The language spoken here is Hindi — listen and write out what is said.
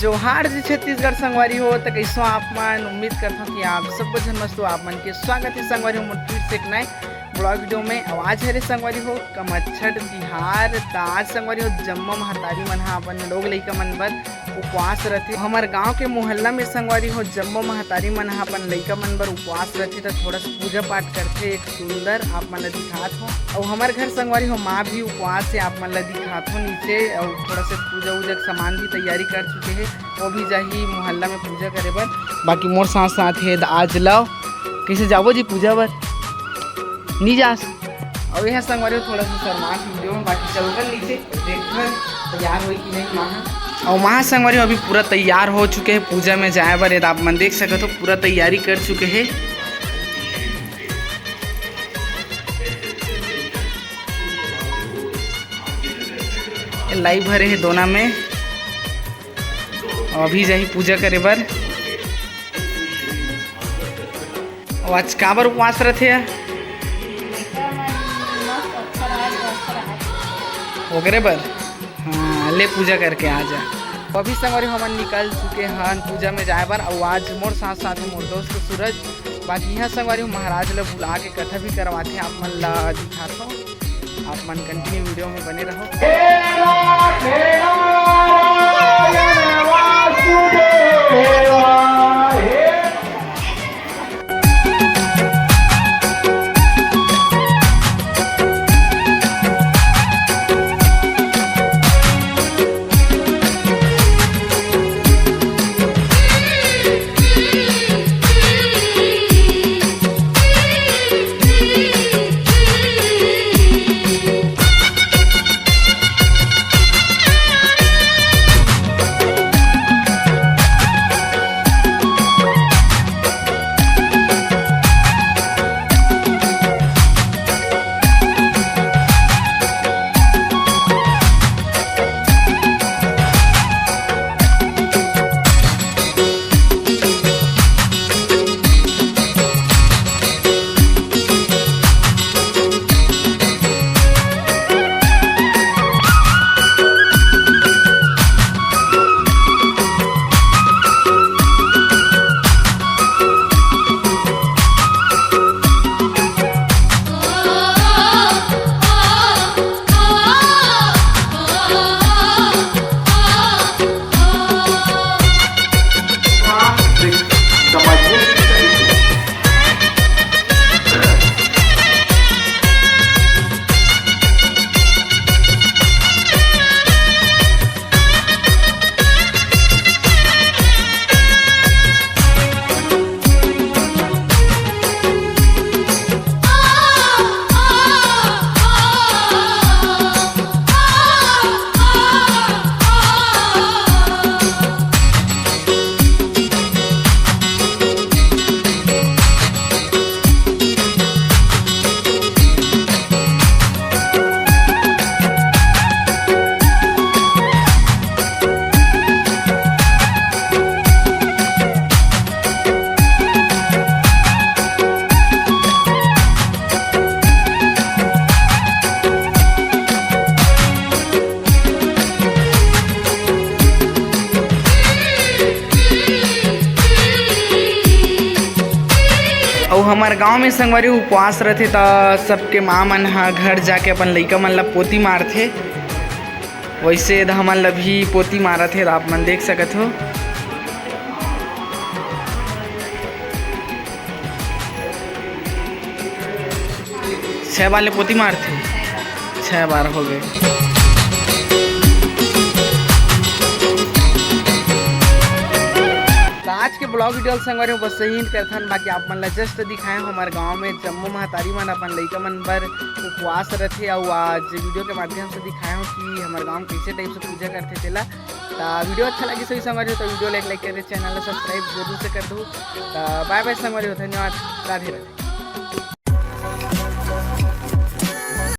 जोहार जी छत्तीसगढ़ संगवारी हो तो कैसो आप मन उम्मीद करता हूँ कि आप सब जन मस्त हो। आप मन के स्वागत है संगवारी हो फिर से एक नए ब्लॉग वीडियो में। आवाज है रे संगवारी हो कमच्छट बिहार। तो आज संगवारी हो जम्मो महतारी मन हा अपन लोग लइका मन बर उपवास रहते। हमारे गांव के मोहल्ला में संगवारी हो जम्मो महतारी मन हा अपन लइका मन बर उपवास रहते। तो थोड़ा सा पूजा पाठ करते एक सुंदर आप मन दिखात हो। और हमारे घर संगवारी हो माँ भी उपवास से आप मन दिखात हो नीचे। और थोड़ा सा पूजा वूजा सामान भी तैयारी कर चुके हैं, वो भी जाही मोहल्ला में पूजा करे बर। बाकी मोर साथ साथ है आज लाओ कैसे जाबो जी पूजा बर नहीं जास। और यह संगवारी थोड़ा सा शर्मा वीडियो में बाकी चल कर नीचे देखकर तैयार हो कि नहीं माँ। और वहाँ संगवारी अभी पूरा तैयार हो चुके हैं पूजा में जाए बर। आप मन देख सकते हो पूरा तैयारी कर चुके हैं। लाइव भरे है दोना में और अभी जाही पूजा करे बर। और आज का बर उपवास रहते वगैरह बर। हाँ ले पूजा करके आ जा। अभी संगवारी हम निकल चुके हैं पूजा में जाए बर। और आज मोर साथ साथ मोर दोस्त सूरज। बाकी यहाँ संगवारी महाराज ला बुला के कथा भी करवाते आप मन ला दिखाता हूँ। आप मन कंटिन्यू वीडियो में बने रहो। और हमारे गांव में संगवारी उपवास रहते तो सबके माँ मन हा घर जाके अपन लइका मन ला पोती मारथे। वैसे हमन ला भी पोती मारत है। आप मन देख सकत हो। छह बार ले पोती मारथे, 6 बार हो गए। आज के ब्लॉग वीडियो संगवारी बस सही करथन। बाकी आप मन ला जस्ट दिखाए हमारे गांव में जम्मो महतारी मन अपन लइका मन बर उपवास रहते। और आज वीडियो के माध्यम से दिखाए हो कि हमारे गांव कैसे टाइप से पूजा करते तेला। तो वीडियो अच्छा लगे सही संगवारी तो वीडियो लाइक करे, चैनल सब्सक्राइब जरूर से कर दो। बाय बाय संगवारी हो, धन्यवाद, राधे राधे।